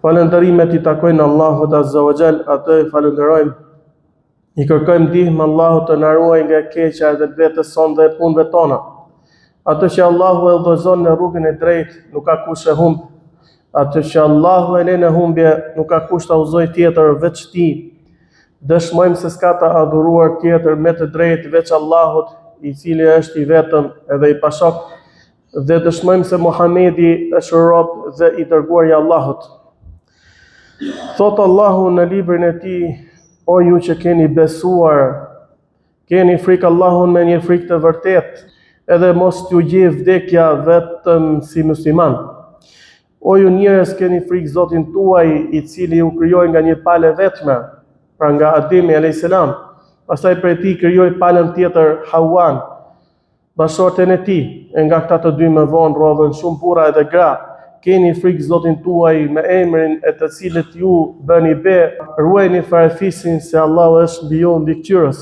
Falënderimet i takojnë Allahut Azza wa Jall, atë i falenderojmë, i kërkojmë ndihmë Allahut të na ruajë nga keqja e vetes sonë dhe punëve tona. Atë që Allahu e udhëzon në rrugën e drejtë, nuk ka kush e humb. Atë që Allahu e lën në humbje, nuk ka kush ta udhëzojë tjetër veç Tij. Dëshmojmë se s'ka të adhuruar tjetër me të drejtë veç Allahut, i cili është i vetëm edhe i pashok, dhe dëshmojmë se Muhamedi është rob dhe i dërguar i Allahut. Thot Allahu në librin e Tij: o ju që keni besuar, keni frikë Allahun me një frikë të vërtetë, edhe mos t'ju gjej vdekja vetëm si musliman. O ju njerëz, keni frikë Zotin tuaj, i cili ju krijoi nga një palë vetme, pra nga Ademi alayhis salam. Pastaj prej tij krijoi palën tjetër, Hawan, bashorten e tij, e nga këta të dy më vonë rodhen shumë burra edhe gra. Keni frikë Zotin tuaj me emrin e të cilët ju bëni be, ruajeni farafisin se Allahu është mbi ju mbikëqyrës.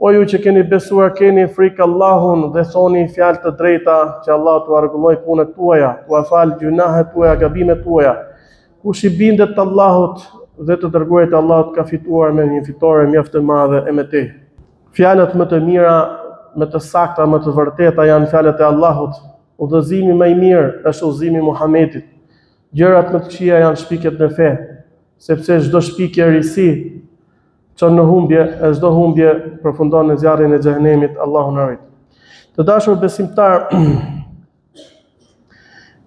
O ju që keni besuar, keni frikë Allahun dhe thoni fjalë të drejta, që Allah t'u rregulloj punët tuaja, t'u falë gjunahet tuaja, gabimet tuaja. Kush i bindet Allahut dhe të dërguarit e Allahut ka fituar me një fitore mjaft të madhe e mëtej. Fjalët më të mira, më të sakta, më të vërteta janë fjalët e Allahut. Udhëzimi më i mirë është udhëzimi i Muhamedit. Gjërat më të këqija janë shpikjet në fe, sepse çdo shpikje risi çon në humbje, e çdo humbje përfundon në zjarrin e xhehenemit. Allahu na ruaj. Të dashur besimtar,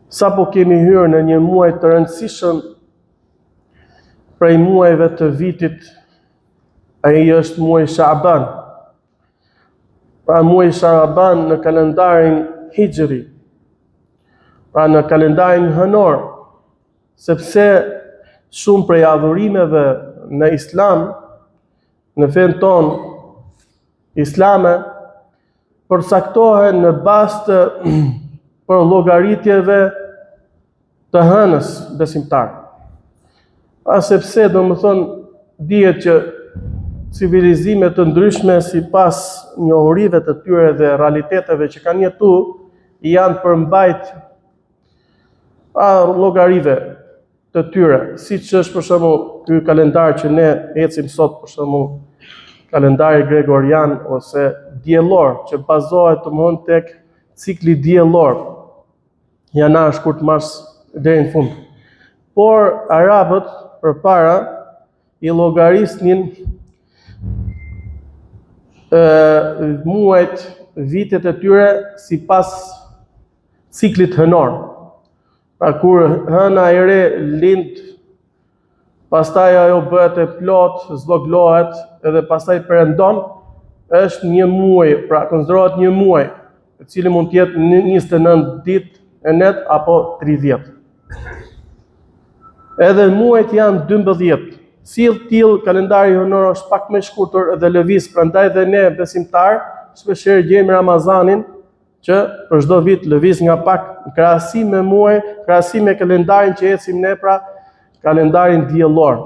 sapo kemi hyrë në një muaj të rëndësishëm prej muajve të vitit, ai është muaji Shaaban. Pra muaji Shaaban në kalendarin Hijri, pra në kalendarin hënor, sepse shumë prej adhurimeve në Islam, në fen ton islame, përcaktohen në bazë të për llogaritjeve të hënës besimtar. Sepse dihet që civilizime të ndryshme sipas njohurive të tyre dhe realiteteve që kanë jetu, janë përmbajt llogarive të tyre, siç është për shembull ky kalendar që ne ecim sot, për shembull kalendari gregorian ose diellor, që bazohet tek cikli diellor, janar, shkurt, mars deri në fund. Por arabët përpara i llogarisnin muajt, vitet e tyre sipas ciklit hënor. Pra kur hëna e re lind, pastaj ajo bëhet e plot, zloglohet edhe pastaj perëndon, është një muaj, pra konsiderohet një muaj, i cili mund të jetë 29 ditë e net apo 30. Edhe muajt janë 12. Sill kalendari hënor është pak më shkurtër dhe lëviz, prandaj dhe ne besimtar shpeshherë gjejmë Ramazanin që për çdo vit lëviz nga pak në krahasim me muaj, krahasim me kalendarin që ecim ne, pra kalendarin diellor.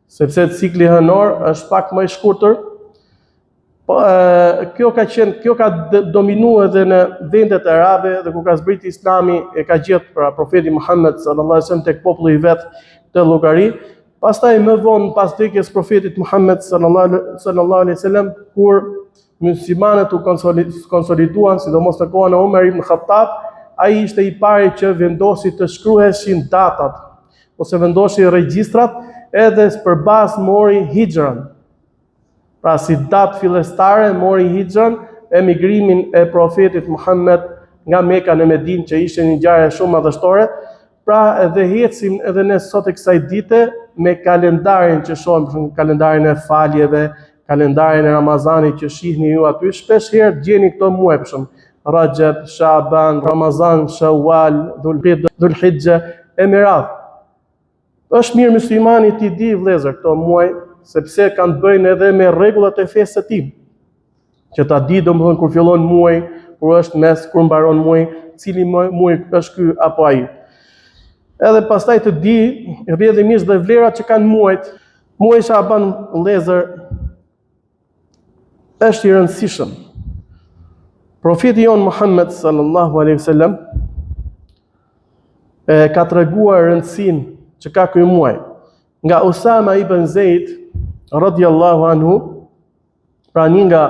Sepse cikli hënor është pak më i shkurtër. Kjo ka dominuar edhe në vendet arabe, dhe kur ka zbrit Islami e ka gjetë pra profeti Muhammed sallallahu alaihi wasallam tek populli i vet të llogari. Pastaj më vonë pas vdekjes profetit Muhammed sallallahu alaihi wasallam, kur muslimanët u konsoliduan, sidomos në kohën e Umar ibn Khattab, ai ishte i pari që vendosi të shkruheshin datat ose vendosi regjistrat, edhe për bazë mori hijran. Pra si datë fillestare mori hijran, emigrimin e profetit Muhammed nga Mekka në Medinë, që ishte një ngjarje shumë madhështore. Pra edhe ecim edhe ne sot e kësaj dite me kalendarin që shohim, kalendarin e faljeve, kalendarin e Ramazanit që shihni ju aty, shpesh herë gjeni këto muaj, për shembull Rajab, Shaban, Ramazan, Shawwal, Dhulhijja e me radhë. Është mirë muslimani t'i di vëllezër këto muaj, sepse kanë bëjnë edhe me rregullat e fesë së tij. Që ta di domethënë kur fillon muaji, kur është mes, kur mbaron muaji, cili muaj është ky apo ai. Edhe pastaj të di rrjedhimisht dhe vlerat që kanë muajt. Muaji Shaban, vëllezër, është i rëndësishëm. Profeti jon Muhammed sallallahu alaihi wasallam ka treguar rëndësinë që ka ky muaj. Nga Usama ibn Zeid radhiyallahu anhu, pra një nga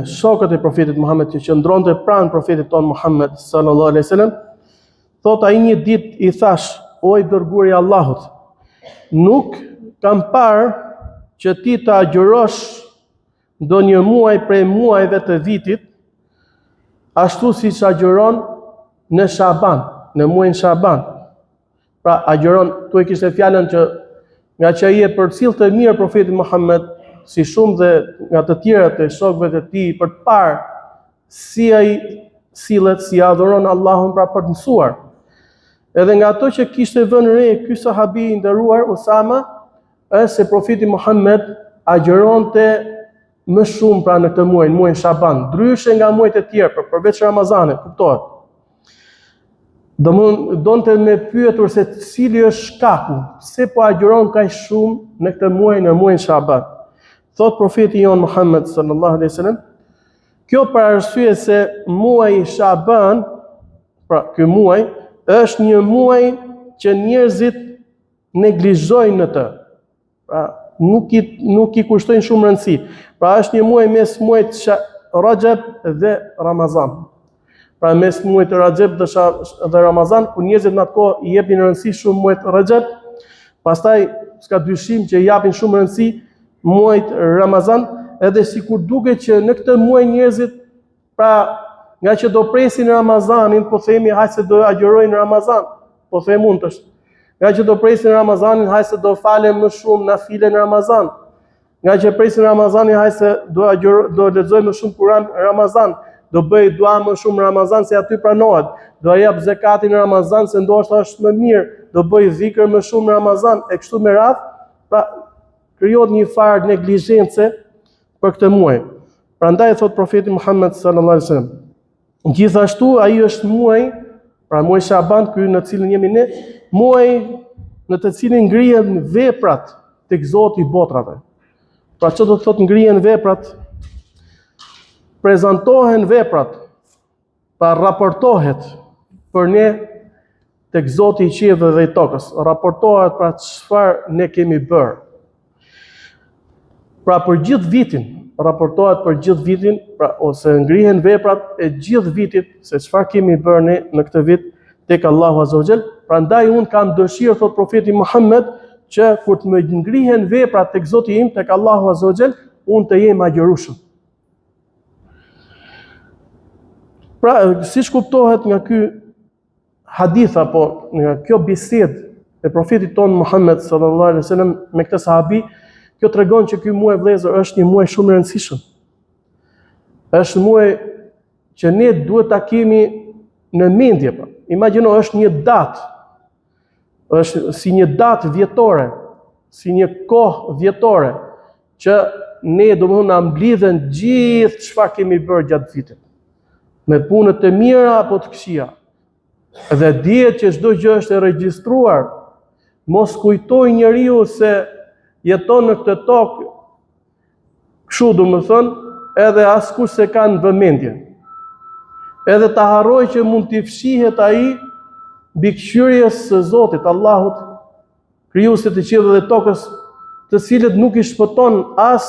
shokët e profetit Muhammed që qëndronte pranë profetit ton Muhammed sallallahu alaihi wasallam, thot ai një ditë i thash: "O i dërguari i Allahut, nuk kam parë që ti të agjërosh ndonjë muaj prej muajve të vitit, ashtu siç agjëron në Shaban, në muajin Shaban." Pra agjëron, tu e kishte fjalën që nga që ai e përcillte mirë profetin Muhammed, si shumë dhe nga të tjerët e shokëve të tij, për të parë si ai sillet, si adhuron Allahun, pra për të mësuar. Edhe nga ato që kishte vënë re ky sahabi i nderuar Usama, është se profeti Muhammed agjëronte më shumë pra në këtë muaj, muajin Shaban, ndryshe nga muajt e tjerë, përveç Ramazanit, kuptohet. Donte me pyetur se cili është shkaku, pse po agjëron kaq shumë në këtë muaj, në muajin Shaban. Thot profeti jon Muhammed sallallahu alaihi wasallam, kjo për arsye se muaji Shaban, pra ky muaj është një muaj që njerëzit neglizhojnë në të. Pra nuk i kushtojnë shumë rëndësi. Pra është një muaj mes muajit Rajab dhe Ramazan. Pra mes muajit Rajab dhe Ramazan, ku njerëzit në atë kohë i jepin rëndësi shumë muajit Rajab, pastaj s'ka dyshim që i japin shumë rëndësi muajit Ramazan, edhe sikur duket që në këtë muaj njerëzit, pra nga që do presin Ramazanin, po themi hajde se do agjërojnë Ramazan, po them mund të është. Nga që do presin Ramazanin, hajde se do falen më shumë nafile në Ramazan. Nga që presin Ramazanin, hajde se do lexojnë më shumë Kur'an Ramazan, do bëj dua më shumë Ramazan se aty pranohet, do jap zakatin në Ramazan se ndoshta është më mirë, do bëj zikër më shumë Ramazan, e kështu me radhë, pra krijohet një farë neglizhence për këtë muaj. Prandaj thot profeti Muhammed sallallahu alaihi wasallam, gjithashtu ai është muaj, pra muaj Shaban, ky në cilin jemi ne, muaj në të cilin ngrihen veprat tek Zoti i botrave. Pra çfarë do të thotë ngrihen veprat? Prezantohen veprat, pra raportohet për ne tek Zoti i qiellit dhe i tokës. Raportohet pra çfarë ne kemi bërë. Pra për gjithë vitin, raportohet për gjithë vitin, pra ose ngrihen veprat e gjithë vitit se çfarë kemi bërë ne në këtë vit tek Allahu Azza wa Jall. Prandaj un kam dëshirë, thot profeti Muhammed, që kur të më ngrihen veprat tek Zoti im, tek Allahu Azza wa Jall, un të jem agjërueshëm. Pra, siç kuptohet nga ky hadith apo nga kjo bisedë e profetit ton Muhammed sallallahu alaihi wasallam me këtë sahabi, kjo tregon që ky muaj vëllezër është një muaj shumë i rëndësishëm. Është muaj që ne duhet ta kemi në mendje. Imagjino, është një datë, është si një datë vjetore, si një kohë vjetore, që ne domethënë na mblidhen gjithë çfarë kemi bërë gjatë vitit, me punët e mira apo të këqija. Dhe dihet që çdo gjë është e regjistruar. Mos kujtoj njeriu se jeton në këtë tokë kështu, domethënë, edhe askush se ka në vëmendje. Edhe ta harroj që mund t'i fshihet ai mbikëqyrjes së Zotit, Allahut, krijuesit të qiellit dhe tokës, të cilët nuk i shpëton as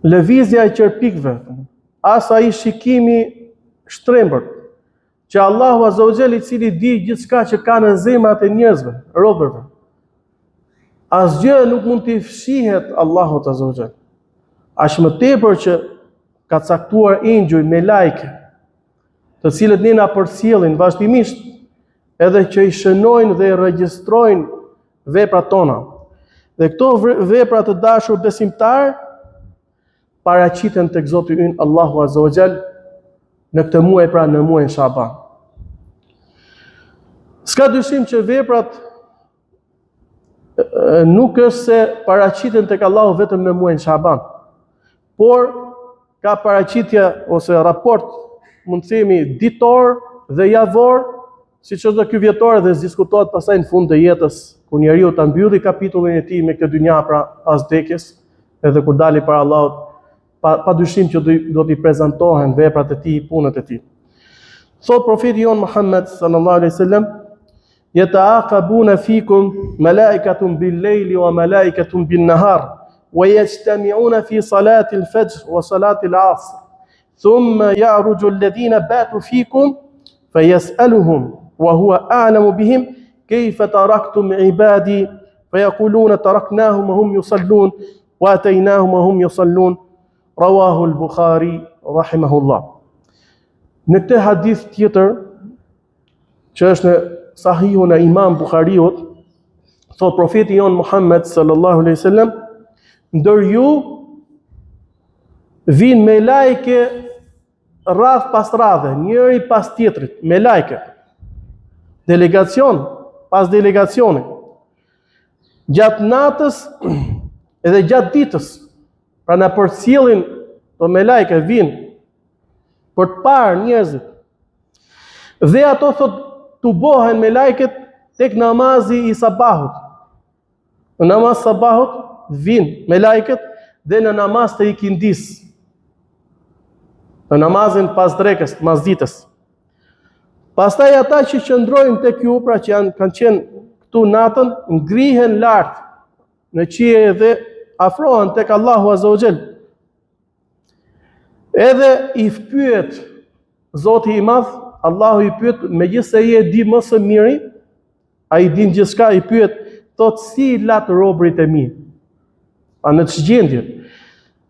lëvizja e qerpikëve, as ai shikimi shtrembër, që Allahu Azza wa Jall, i cili di gjithçka që ka në zemrat e njerëzve, robërve. Asgjë nuk mund t'i fshihet Allahut Azza wa Jall. Aq më tepër që ka caktuar engjëj me lajke, të cilët ne na përcjellin vazhdimisht, edhe që i shënojnë dhe i regjistrojnë veprat tona. Dhe këto vepra, të dashur besimtar, paraqiten tek Zoti ynë Allahu Azza wa Jall në këtë muaj, pra në muajin Shaban. S'ka dyshim që veprat nuk është se paraqiten tek Allahu vetëm në muajin Shaban, por ka paraqitje ose raport, mund të themi, ditor dhe javor, siç është ky vjetor, dhe diskutohet pastaj në fund të jetës, kur njeriu ta mbylli kapitullin e tij me këtë dynja, pra pas vdekjes, edhe kur dali para Allahut, pa dyshim që do t'i prezantohen veprat e tij, punët e tij. Thot profeti jon Muhammed sallallahu alaihi wasallam: "Yata'aqabuna fikum malaikatun bil-layli wa malaikatun bin-nahar, wa yajtami'una fi salati al-fajr wa salati al-'asr. Thumma ya'ruju alladhina batu fikum fayas'aluhum wa huwa a'lamu bihim kayfa taraktum 'ibadi fayaquluna taraknahum wa hum yusallun wa ataynahum wa hum yusallun." Rawahu al-Bukhari rahimahullah. Në këtë hadith tjetër, që është në Sahihun e Imam Bukhariut, thot profeti jon Muhammed sallallahu alaihi wasallam: "Ndër ju vinë me lajke radh pas radhe, njëri pas tjetrit, me lajke. Delegacion pas delegacioni. Gjatë natës edhe gjatë ditës. Pra na përcjellin to me lajke vinë për të parë njerëzit. Dhe ato thot tubohen me lajket tek namazi i sabahut. Në namaz sabahut vinë me lajket dhe në namaz të ikindis. Në namazin pas drekës, pas ditës. Pastaj ata që qëndrojnë tek ju, pra që kanë qenë këtu natën, ngrihen lart në qiell dhe afrohen tek Allahu Azza wa Jall. Edhe i pyet Zoti i Madh, Allahu i pyet, megjithse ai e di më së miri, ai din gjithçka, i pyet, thot si lat robrit e mi. Pa në çgjendje.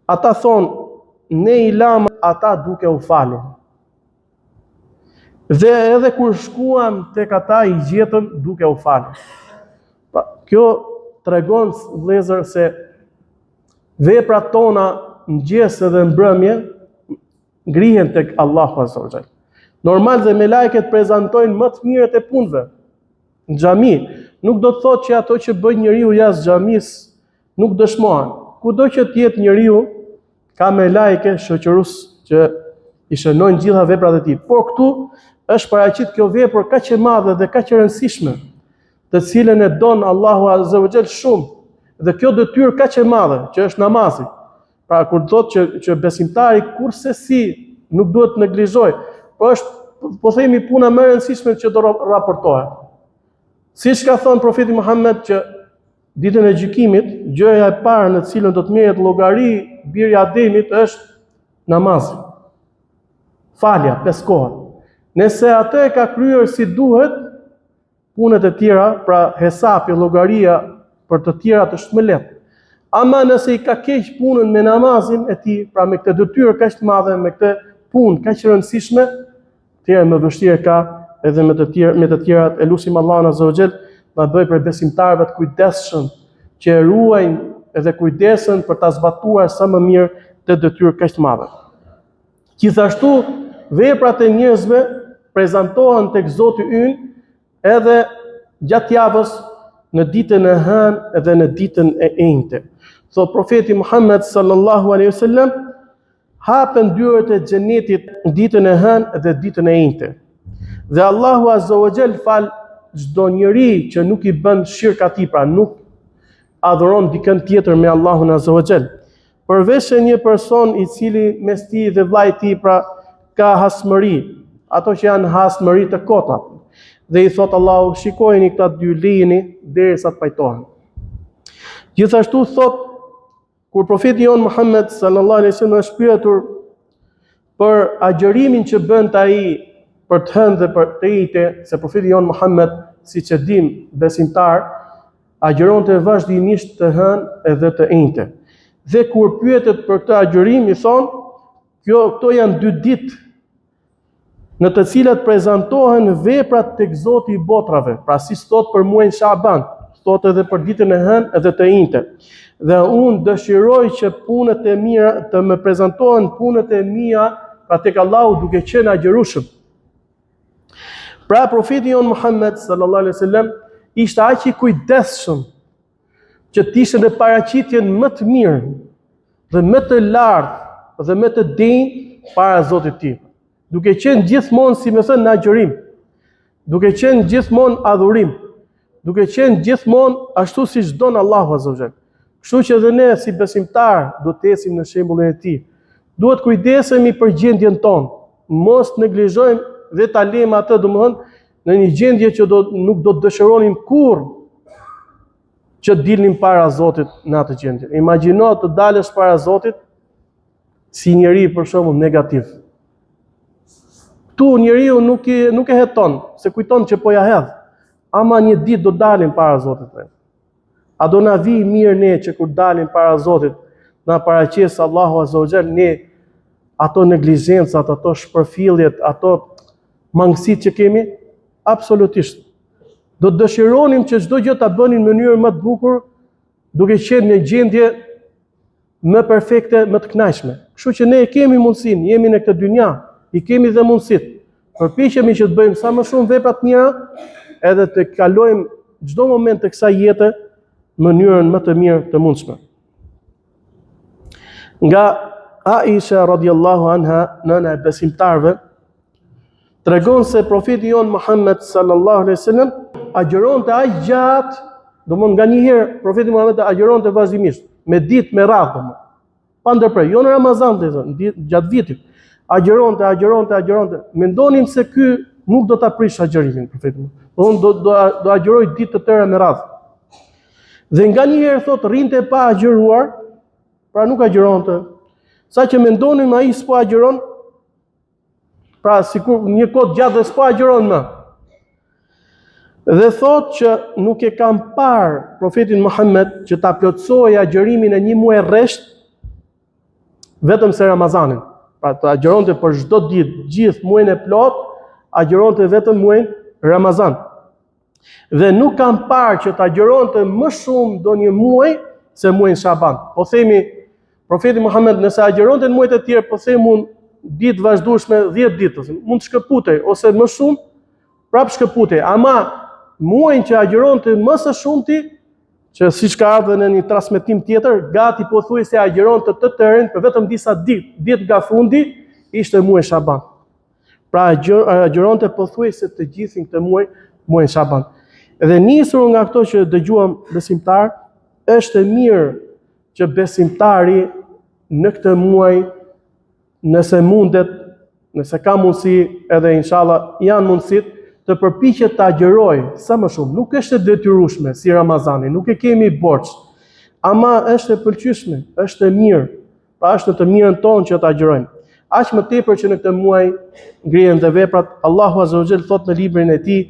Ata thonë, ne i lam ata duke u falur. Dhe edhe kur shkuam tek ata i gjetën duke u falur. Pra, kjo tregon vëllezër se veprat tona mëngjes edhe mbrëmje ngrihen tek Allahu Azza wa Jall. Normal dhe me lajket prezantojnë më të mirët e punëve në xhami. Nuk do të thotë që ato që bën njeriu jashtë xhamis nuk dëshmohen. Kudo që të jetë njeriu ka me lajke shoqërus që i shënojnë gjitha veprat e tij. Por këtu është paraqit kjo vepër kaq e madhe dhe kaq e rëndësishme, të cilën e don Allahu Azza wa Jall shumë. Dhe kjo detyrë kaq e madhe që është namazi. Pra kur thotë që besimtari kurse si nuk duhet të neglizhojë, po është po themi puna më e rëndësishme që do raportohet. Siç ka thënë profeti Muhammed që ditën e gjykimit, gjëja e parë në cilën do të merret llogari biri i Ademit është namazi. Falja, 5 kohë. Nëse atë e ka kryer si duhet, punët e tjera, pra hesapi, llogaria për të tjerat është më lehtë. Ama nëse i ka keq punën me namazin e tij, pra me këtë detyrë kaq të madhe, me këtë punë kaq të rëndësishme, atëherë më vështirë ka edhe me të tjerat. Elusim Allahun Azza wa Jall na bëj për besimtarëve të kujdesshëm që ruajnë edhe kujdesen për ta zbatuar sa më mirë të detyrë kaq të madhe. Gjithashtu veprat e njerëzve prezantohen tek Zoti ynë edhe gjatë javës, në ditën e hënë dhe në ditën e enjte. Thot profeti Muhammed sallallahu alaihi wasallam, hapen dyert e xhenetit ditën e hënë dhe ditën e enjte. Dhe Allahu Azza wa Jall fal çdo njeri që nuk i bën shirk atij, pra nuk adhuron dikën tjetër me Allahun Azza wa Jall. Përveç një person i cili mes tij dhe vllai i tij pra ka hasmëri, ato që janë hasmëri të kota. Dhe i thot Allahu, shikojeni këta dy lijeni derisa të pajtohen. Gjithashtu thot, kur profeti jon Muhammed sallallahu alaihi wasallam është pyetur për agjërimin që bënte ai për të hënë dhe për të ejte, se profeti jon Muhammed, siç e dim, besimtar, agjëronte vazhdimisht të hënë edhe të ejte. Dhe kur pyetet për këtë agjërim, i thon, këto janë 2 ditë në të cilat prezantohen veprat tek Zoti i botrave, pra si thot për muajin Shaban, thot edhe për ditën e hënë edhe të enjte. Dhe unë dëshiroj që punët e mira të më prezantohen punët e mia pra tek Allahu duke qenë agjërueshëm. Pra profeti jon Muhammed sallallahu alaihi wasallam ishte aq i kujdesshëm që të ishte në paraqitjen më të mirë dhe më të lartë dhe më të denjë para Zotit të tij. Duke qenë gjithmonë, si më thënë, në agjërim, duke qenë gjithmonë adhurim, duke qenë gjithmonë ashtu siç don Allahu Azza wa Jall. Kështu që edhe ne si besimtar do të ecim në shembullin e tij. Duhet kujdesemi për gjendjen tonë, mos neglizhojmë dhe ta lejmë atë domethënë në një gjendje që nuk do të dëshironim kurrë që të dilnim para Zotit në atë gjendje. Imagjino të dalësh para Zotit si njeri për shembull negativ. Tu njeriu nuk e heton, se kujton që po ja hedh. Ama një ditë do dalim para Zotit. A do na vi mirë ne që kur dalim para Zotit, na paraqes Allahu Azza wa Jall ne ato neglizhencat, ato shpërfilljet, ato mangësitë që kemi? Absolutisht. Do të dëshironim që çdo gjë ta bënin në mënyrë më të bukur, duke qenë në gjendje më perfekte, më të kënaqshme. Kështu që ne kemi mundësinë, jemi në këtë dynja, i kemi dhe mundësitë. Përpiqemi që të bëjmë sa më shumë vepra të mira, edhe të kalojmë çdo moment të kësaj jete në mënyrën më të mirë të mundshme. Nga Aisha radhiyallahu anha, nëna e besimtarëve, tregon se profeti jon Muhammed sallallahu alaihi wasallam agjeronte aq gjatë, domthonë nganjëherë profeti Muhammed agjeronte vazhdimisht, me ditë me radhë domthonë. Pa ndërprerje, jo në Ramazan, gjatë vitit. Agjeronte. Mendonin se ky nuk do ta prish agjerimin profetit. Do agjeroj ditë të tëra me radhë. Dhe nganjëherë thotë rrinte pa agjeruar, pra nuk agjeronte. Saqë mendonin ai s'po agjeron, pra sikur një kohë gjatë dhe s'po agjeron më. Dhe thotë që nuk e kam parë profetin Muhammed që ta plotësoi agjerimin e një muaji rresht vetëm se Ramazanin. Pra të agjeronte për çdo ditë, gjithë muajin e plot, agjeronte vetëm muajin Ramazan. Dhe nuk kam parë që të agjeronte më shumë ndonjë muaj se muajin Shaban. Po themi profeti Muhammed nëse agjeronte në muajt e tjerë, po themi mund ditë vazhdueshme 10 ditë, mund të shkëputej ose më shumë, prap shkëputej. Ama muajin që agjeronte më së shumti, që siç ka ardhur në një transmetim tjetër, gati pothuajse agjeronte të tërën për vetëm disa ditë nga fundi, ishte muaji Shaban. Pra agjeronte pothuajse të gjithin këtë muajin Shaban. Edhe nisur nga këto që dëgjuam besimtar, është mirë që besimtari në këtë muaj, nëse mundet, nëse ka mundësi, edhe inshallah janë mundësit, të përpiqet të agjeroj sa më shumë. Nuk është e detyrueshme si Ramazani, nuk e kemi borx. Ama është e pëlqyeshme, është e mirë. Pra është në të mirën tonë që të agjerojmë. Aq më tepër që në këtë muaj ngrihen dhe veprat. Allahu Azza wa Jall thot në librin e tij: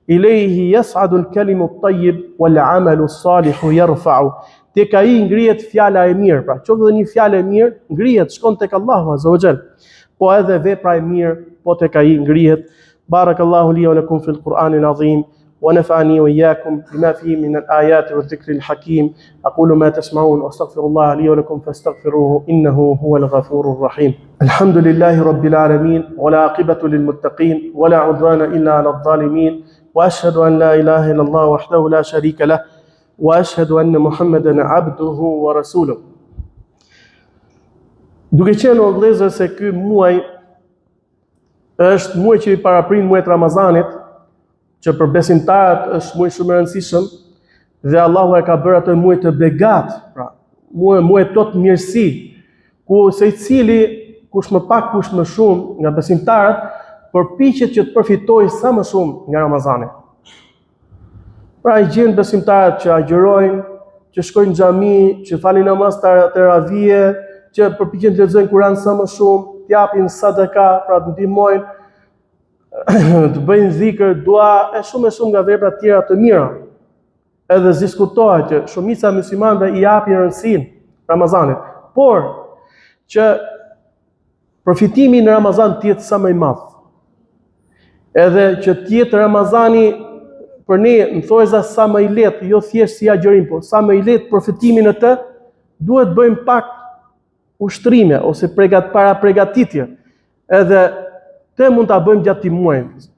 "Ilayhi yas'adu al-kalimu at-tayyib wal-'amalu as-salihu yarfa'u." Tek ai ngrihet fjala e mirë. Pra qoftë edhe një fjalë e mirë, ngrihet, shkon tek Allahu Azza wa Jall. Po edhe vepra e mirë, po tek ai ngrihet. بارك الله لي ولكم في القرآن العظيم ونفعني وإياكم بما فيه من الآيات والذكر الحكيم. أقول ما تسمعون وأستغفر الله لي ولكم فاستغفروه إنه هو الغفور الرحيم. الحمد لله رب العالمين ولا عاقبة للمتقين ولا عدوان إلا على الظالمين وأشهد أن لا إله إلا الله وحده لا شريك له وأشهد أن محمدا عبده ورسوله. Duke qenë o vëllezër se ky muaj është muaj që i paraprin muajit Ramazanit, që për besimtarët është muaj shumë i rëndësishëm, dhe Allahu e ka bërë atë muaj të begat, pra muaj plot mirësi, ku secili, kush më pak, kush më shumë nga besimtarët, përpiqet që të përfitojë sa më shumë nga Ramazani. Pra i gjen besimtarët që agjerojnë, që shkojnë në xhami, që falin namaz teravije, që përpiqen të lexojnë Kur'an sa më shumë, të japin sadaka, pra të ndihmojnë, të bëjnë zikër, dua, e shumë nga vepra të tjera të mira. Edhe diskutohet që shumica e muslimanëve i japin rëndësinë Ramazanit, por që përfitimi në Ramazan të jetë sa më i madh. Edhe që të jetë Ramazani për ne në thojza sa më i lehtë, jo thjesht si agjerim, por sa më i lehtë përfitimin e të, duhet bëjmë pak ushtrime ose para përgatitje. Edhe te mund ta bëjmë gjatë muajit.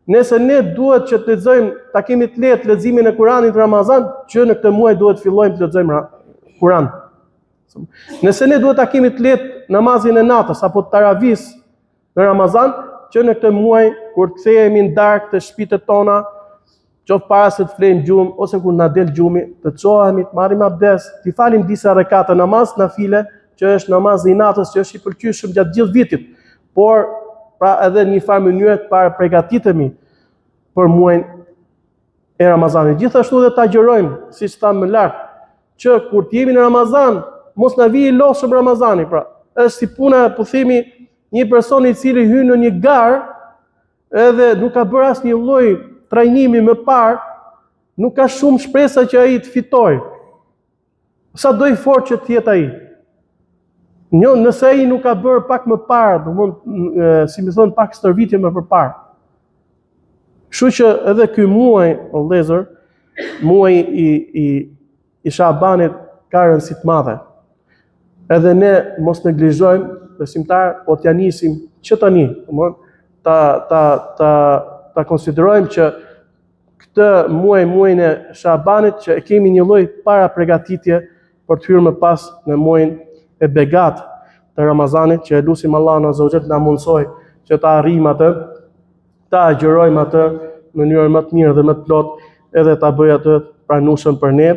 Nëse ne duhet që të lexojmë, ta kemi të lehtë leximin e Kuranit Ramazan, që në këtë muaj duhet fillojmë të lexojmë Kur'an. Nëse ne duhet ta kemi të lehtë namazin e natës apo taravis në Ramazan, që në këtë muaj kur kthehemi në darkë të shtëpitë tona, qoftë para se të flejmë gjumë ose kur na del gjumi, të çohemi, të marrim abdes, të falim disa rekate namaz nafile, që është namazi i natës, që është i pëlqyeshëm gjatë gjithë vitit. Por Pra edhe një farë mënyrë të parë përgatitemi për muajin e Ramazanit. Gjithashtu edhe ta agjerojmë, siç thamë më lart, që kur të jemi në Ramazan, mos na vijë lodhshëm Ramazani. Pra, është si puna, po themi, një person i cili hyn në një garë, edhe nuk ka bërë asnjë lloj trajnimi më parë, nuk ka shumë shpresa që ai të fitojë. Sa do i fortë që të jetë ai. Nëse ai nuk ka bërë pak më parë, domthonë, si më thon, pak stërvitje më përpara. Kështu që edhe ky muaj, o vëllezër, muaji i Shabanit ka rëndësi të madhe. Edhe ne mos neglizhojmë, besimtar, po t'ja nisim që tani, ta konsiderojmë që këtë muajin e Shabanit që e kemi një lloj para përgatitje për të hyrë më pas në muajin e begat të Ramazanit, që e lutim Allahun azza wa jall na mundsoj që ta arrijmë atë, ta agjerojmë atë në mënyrën më të mirë dhe më të plotë, edhe ta bëjë atë pranueshëm për ne.